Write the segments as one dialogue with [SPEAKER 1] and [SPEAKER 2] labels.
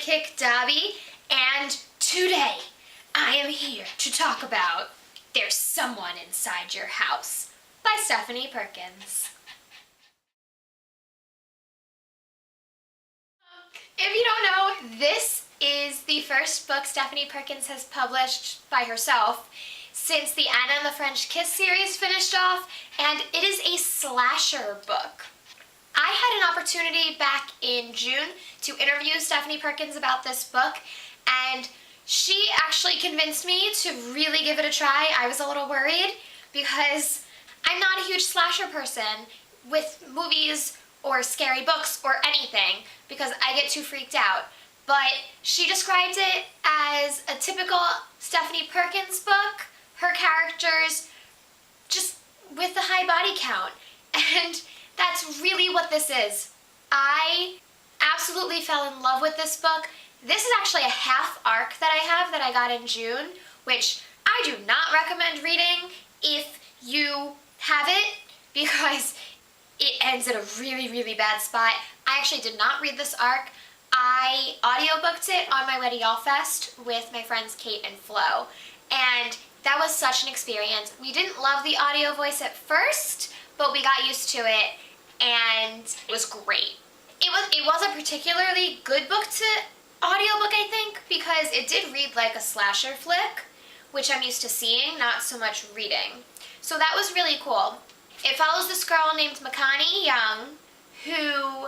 [SPEAKER 1] sidekick, Dobby, and today I am here to talk about There's Someone Inside Your House by Stephanie Perkins. If you don't know, this is the first book Stephanie Perkins has published by herself since the Anna and the French Kiss series finished off, and it is a slasher book. I had an opportunity back in June to interview Stephanie Perkins about this book, and she actually convinced me to really give it a try. I was a little worried because I'm not a huge slasher person with movies or scary books or anything because I get too freaked out. But she described it as a typical Stephanie Perkins book, her characters just with a high body count. And that's really what this is. I absolutely fell in love with this book. This is actually a half arc that I have that I got in June, which I do not recommend reading if you have it because it ends at a really, really bad spot. I actually did not read this arc. I audiobooked it on my way to YALLFest with my friends Kait and Flo, and that was such an experience. We didn't love the audio voice at first, but we got used to it, and it was great. It was a particularly good book to audiobook, I think, because it did read like a slasher flick, which I'm used to seeing, not so much reading. So that was really cool. It follows this girl named Makani Young, who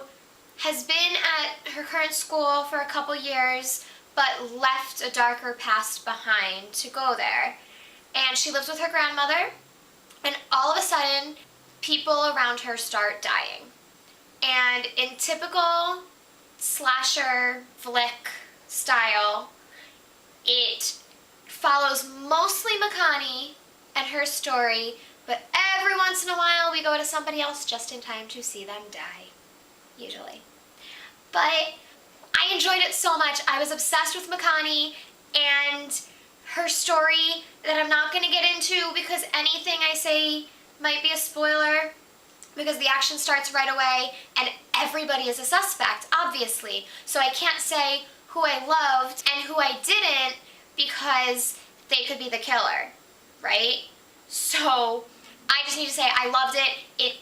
[SPEAKER 1] has been at her current school for a couple years, but left a darker past behind to go there. And she lives with her grandmother, and all of a sudden, people around her start dying. And in typical slasher flick style, it follows mostly Makani and her story, but every once in a while we go to somebody else just in time to see them die, usually. But I enjoyed it so much. I was obsessed with Makani and her story that I'm not going to get into because anything I say might be a spoiler because the action starts right away and everybody is a suspect, obviously. So I can't say who I loved and who I didn't because they could be the killer, right? So I just need to say I loved it. It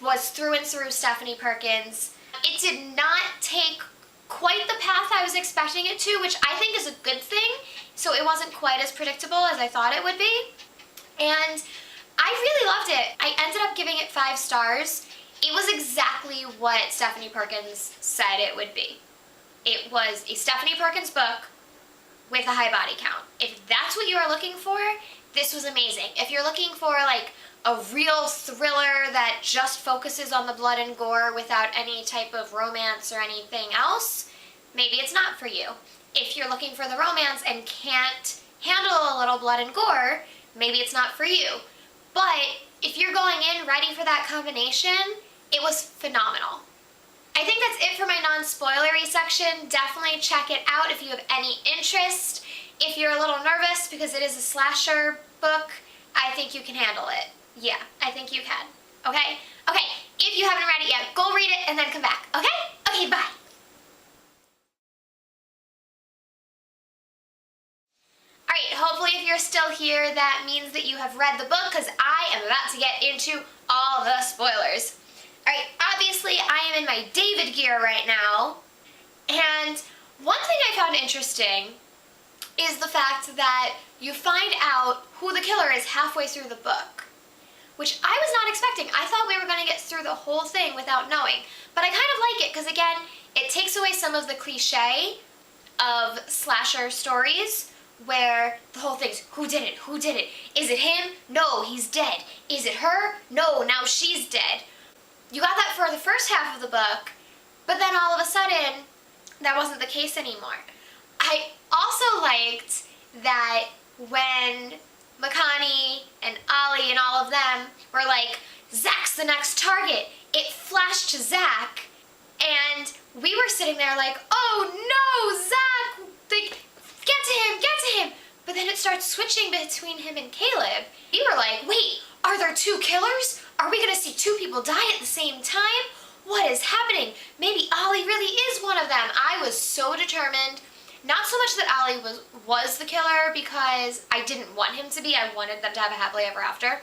[SPEAKER 1] was through and through Stephanie Perkins. It did not take quite the path I was expecting it to, which I think is a good thing. So it wasn't quite as predictable as I thought it would be. And I really loved it. I ended up giving it 5 stars. It was exactly what Stephanie Perkins said it would be. It was a Stephanie Perkins book with a high body count. If that's what you are looking for, this was amazing. If you're looking for like a real thriller that just focuses on the blood and gore without any type of romance or anything else, maybe it's not for you. If you're looking for the romance and can't handle a little blood and gore, maybe it's not for you. But if you're going in ready for that combination, it was phenomenal. I think that's it for my non-spoilery section. Definitely check it out if you have any interest. If you're a little nervous because it is a slasher book, I think you can handle it. Yeah, I think you can. Okay? Okay, if you haven't read it yet, go read it and then come back. Okay? Okay, bye. Alright, hopefully if you're still here, that means that you have read the book because I am about to get into all the spoilers. Alright, obviously I am in my David gear right now, and one thing I found interesting is the fact that you find out who the killer is halfway through the book, which I was not expecting. I thought we were going to get through the whole thing without knowing, but I kind of like it because, again, it takes away some of the cliche of slasher stories where the whole thing's who did it, who did it? Is it him? No, he's dead. Is it her? No, now she's dead. You got that for the first half of the book, but then all of a sudden, that wasn't the case anymore. I also liked that when Makani and Ollie and all of them were like, Zach's the next target, it flashed to Zach, and we were sitting there like, oh no, Zach, like, get to him, but then it starts switching between him and Caleb. We were like, wait, are there 2 killers? Are we gonna see 2 people die at the same time? What is happening? Maybe Ollie really is one of them. them. I was so determined. Not so much that Ali was the killer, because I didn't want him to be. I wanted them to have a happily ever after.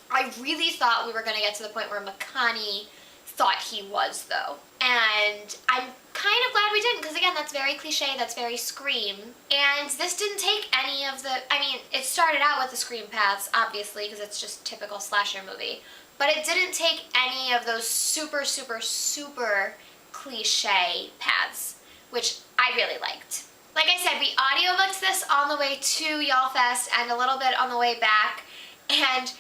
[SPEAKER 1] I really thought we were going to get to the point where Makani thought he was, though. And I'm kind of glad we didn't, because again, that's very cliche, that's very Scream. And this didn't take any of the, I mean, it started out with the Scream paths, obviously, because it's just typical slasher movie. But it didn't take any of those super, super, super cliche paths, which I really liked. Like I said, we audiobooked this on the way to YALLFest and a little bit on the way back, and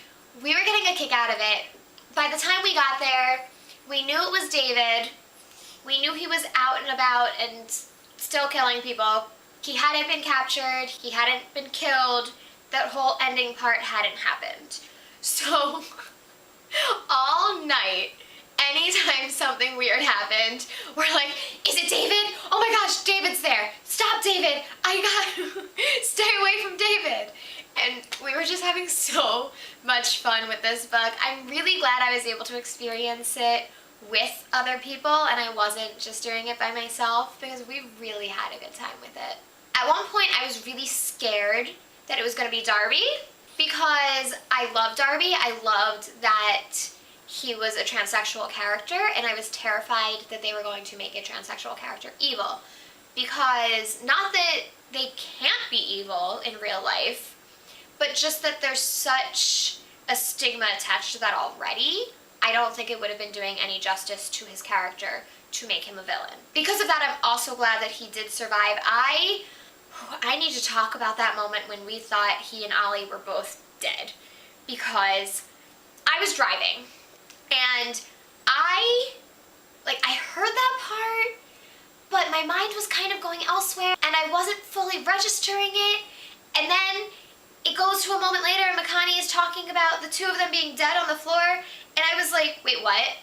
[SPEAKER 1] we were getting a kick out of it. By the time we got there, we knew it was David. We knew he was out and about and still killing people. He hadn't been captured. He hadn't been killed. That whole ending part hadn't happened. So, all night, anytime something weird happened, we're like, is it David? Oh my gosh, David's there. Stop, David. I gotta stay away from David. And we were just having so much fun with this book. I'm really glad I was able to experience it with other people and I wasn't just doing it by myself, because we really had a good time with it. At one point I was really scared that it was going to be Darby, because I love Darby. I loved that he was a transsexual character, and I was terrified that they were going to make a transsexual character evil, because not that they can't be evil in real life, but just that there's such a stigma attached to that already. I don't think it would have been doing any justice to his character to make him a villain. Because of that, I'm also glad that he did survive. I need to talk about that moment when we thought he and Ali were both dead, because I was driving and I heard that part, but my mind was kind of going elsewhere and I wasn't fully registering it. And then it goes to a moment later and Makani is talking about the two of them being dead on the floor, and I was like, wait, what?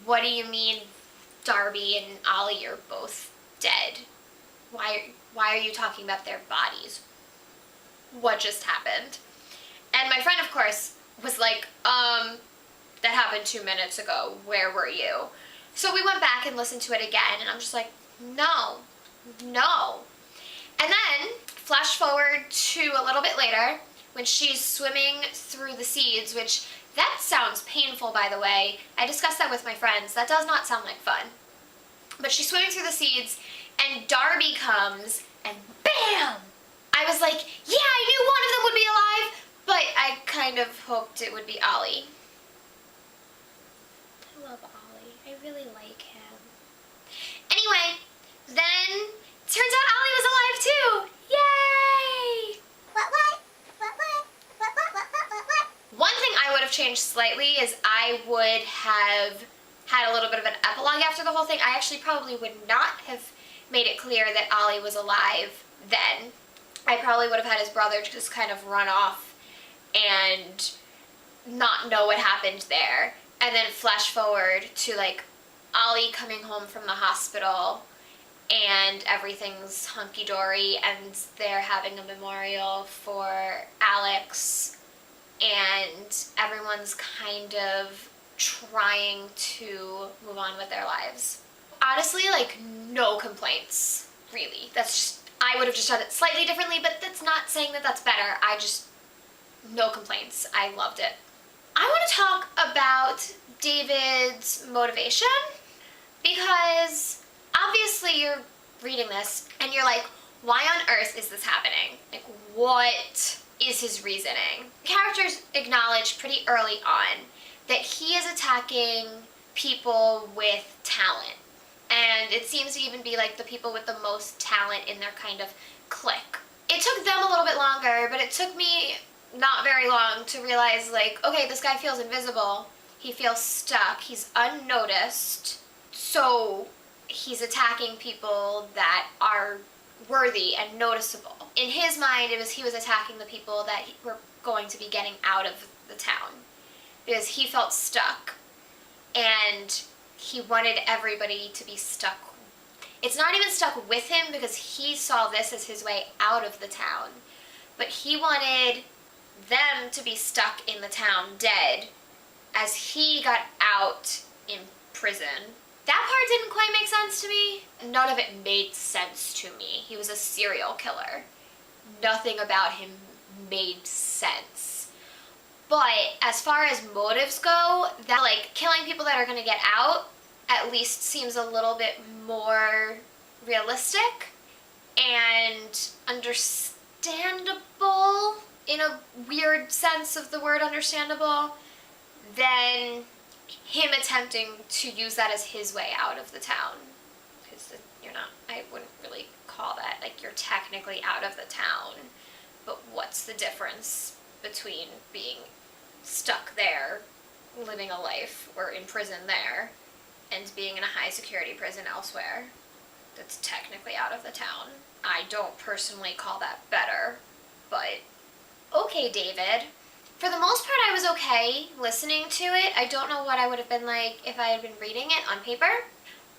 [SPEAKER 1] What do you mean Darby and Ali are both dead? Why are you talking about their bodies? What just happened? And my friend, of course, was like, that happened 2 minutes ago. Where were you? So we went back and listened to it again, and I'm just like, no. And then, flash forward to a little bit later, when she's swimming through the seeds, which, that sounds painful, by the way. I discussed that with my friends. That does not sound like fun. But she's swimming through the seeds, and Darby comes, and BAM! I was like, yeah, I knew one of them would be alive, but I kind of hoped it would be Ali. I love Ali. I really like him. Anyway, then turns out Ali was alive too. Yay! What? One thing I would have changed slightly is I would have had a little bit of an epilogue after the whole thing. I actually probably would not have made it clear that Ali was alive then. I probably would have had his brother just kind of run off and not know what happened there. And then flash forward to like Ali coming home from the hospital and everything's hunky-dory and they're having a memorial for Alex and everyone's kind of trying to move on with their lives. Honestly, like, no complaints, really. That's just, I would have just done it slightly differently, but that's not saying that that's better. No complaints. I loved it. I want to talk about David's motivation, because obviously you're reading this and you're like, why on earth is this happening? Like, what is his reasoning? Characters acknowledge pretty early on that he is attacking people with talent. And it seems to even be like the people with the most talent in their kind of clique. It took them a little bit longer, but it took me not very long to realize, like, okay, this guy feels invisible. He feels stuck. He's unnoticed. So he's attacking people that are worthy and noticeable. In his mind, he was attacking the people that were going to be getting out of the town, because he felt stuck and he wanted everybody to be stuck. It's not even stuck with him, because he saw this as his way out of the town, but he wanted them to be stuck in the town dead as he got out in prison. That part didn't quite make sense to me. None of it made sense to me. He was a serial killer. Nothing about him made sense. But as far as motives go, that like killing people that are gonna get out at least seems a little bit more realistic and understandable in a weird sense of the word understandable than him attempting to use that as his way out of the town. Because you're not, I wouldn't really call that, like, you're technically out of the town, but what's the difference between being stuck there, living a life, or in prison there, and being in a high security prison elsewhere that's technically out of the town? I don't personally call that better, but okay, David. For the most part, I was okay listening to it. I don't know what I would have been like if I had been reading it on paper,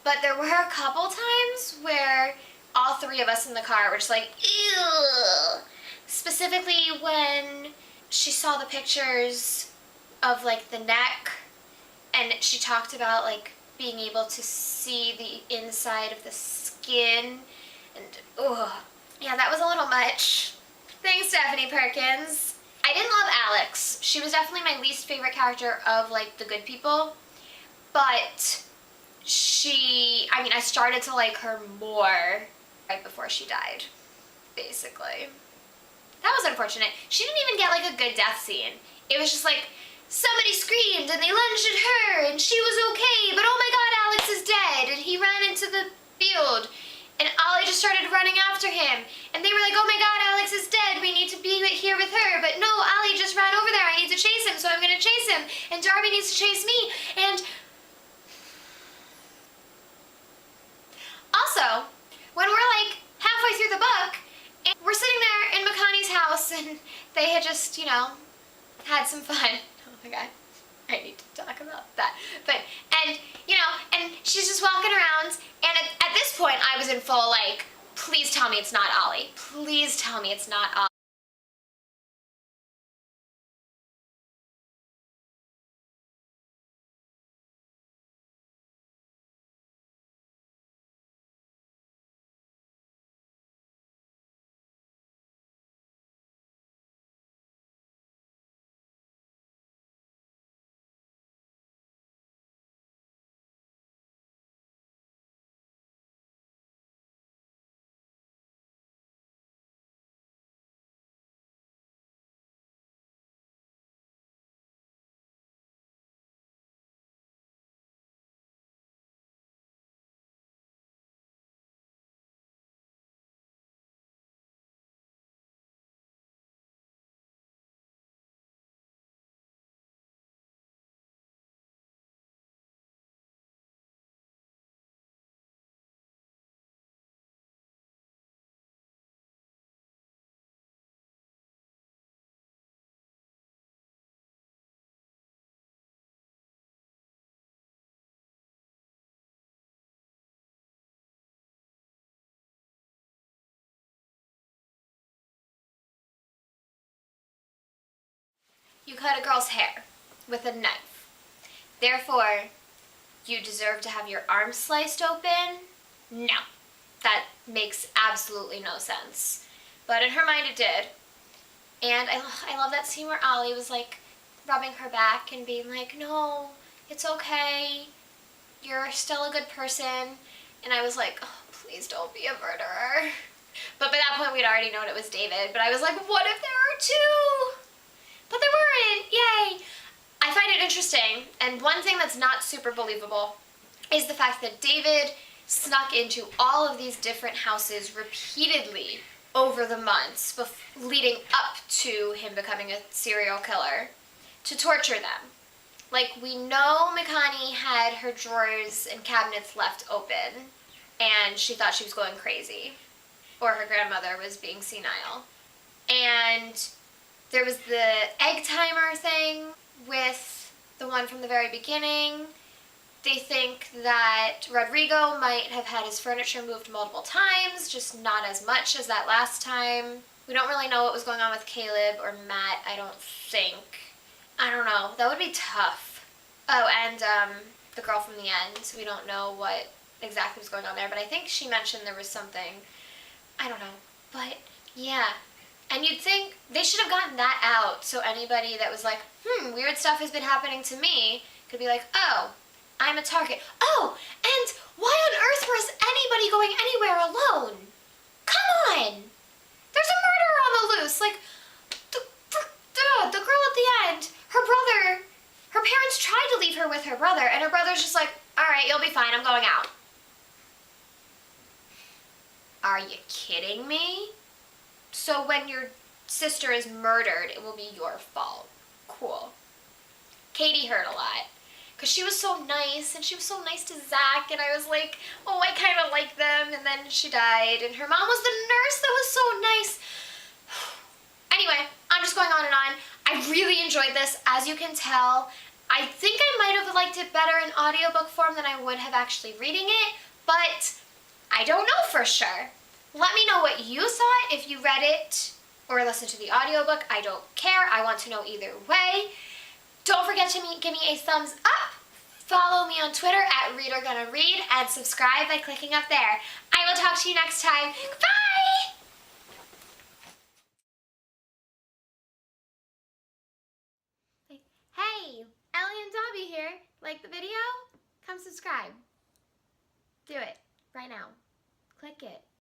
[SPEAKER 1] but there were a couple times where all three of us in the car were just like, ew. Specifically when she saw the pictures of like the neck, and she talked about like being able to see the inside of the skin, and yeah, that was a little much. Thanks, Stephanie Perkins. I didn't love Alex. She was definitely my least favorite character of like the good people, but I started to like her more right before she died, basically. That was unfortunate. She didn't even get like a good death scene. It was just like, somebody screamed and they lunged at her and she was okay, but oh my god, Alex is dead, and he ran into the field. And Ollie just started running after him. And they were like, oh my god, Alex is dead. We need to be here with her. But no, Ollie just ran over there. I need to chase him, so I'm going to chase him. And Darby needs to chase me. And also, when we're like halfway through the book, and we're sitting there in Makani's house, and they had just, had some fun. Oh my god. I need to talk about that. But, and she's just walking around, and at this point I was in full like, please tell me it's not Ollie. Please tell me it's not Ollie. You cut a girl's hair with a knife. Therefore, you deserve to have your arm sliced open? No. That makes absolutely no sense. But in her mind it did. And I love that scene where Ollie was like rubbing her back and being like, no, it's okay. You're still a good person. And I was like, oh, please don't be a murderer. But by that point we'd already known it was David. But I was like, what if there are two? But there weren't! Yay! I find it interesting, and one thing that's not super believable is the fact that David snuck into all of these different houses repeatedly over the months leading up to him becoming a serial killer to torture them. Like, we know Makani had her drawers and cabinets left open, and she thought she was going crazy, or her grandmother was being senile. And there was the egg timer thing with the one from the very beginning. They think that Rodrigo might have had his furniture moved multiple times, just not as much as that last time. We don't really know what was going on with Caleb or Matt, I don't think. I don't know. That would be tough. Oh, and the girl from the end. We don't know what exactly was going on there, but I think she mentioned there was something. I don't know. But, yeah. And you'd think they should have gotten that out so anybody that was like, weird stuff has been happening to me, could be like, oh, I'm a target. Oh, and why on earth was anybody going anywhere alone? Come on! There's a murderer on the loose. Like, the girl at the end, her parents tried to leave her with her brother, and her brother's just like, all right, you'll be fine, I'm going out. Are you kidding me? So when your sister is murdered, it will be your fault. Cool. Katie hurt a lot. Because she was so nice, and she was so nice to Zach, and I was like, oh, I kind of like them, and then she died, and her mom was the nurse that was so nice. Anyway, I'm just going on and on. I really enjoyed this, as you can tell. I think I might have liked it better in audiobook form than I would have actually reading it, but I don't know for sure. Let me know what you thought if you read it or listened to the audiobook. I don't care. I want to know either way. Don't forget to give me a thumbs up. Follow me on Twitter at ReaderGonnaRead and subscribe by clicking up there. I will talk to you next time. Bye! Hey, Ellie and Dobby here. Like the video? Come subscribe. Do it right now. Click it.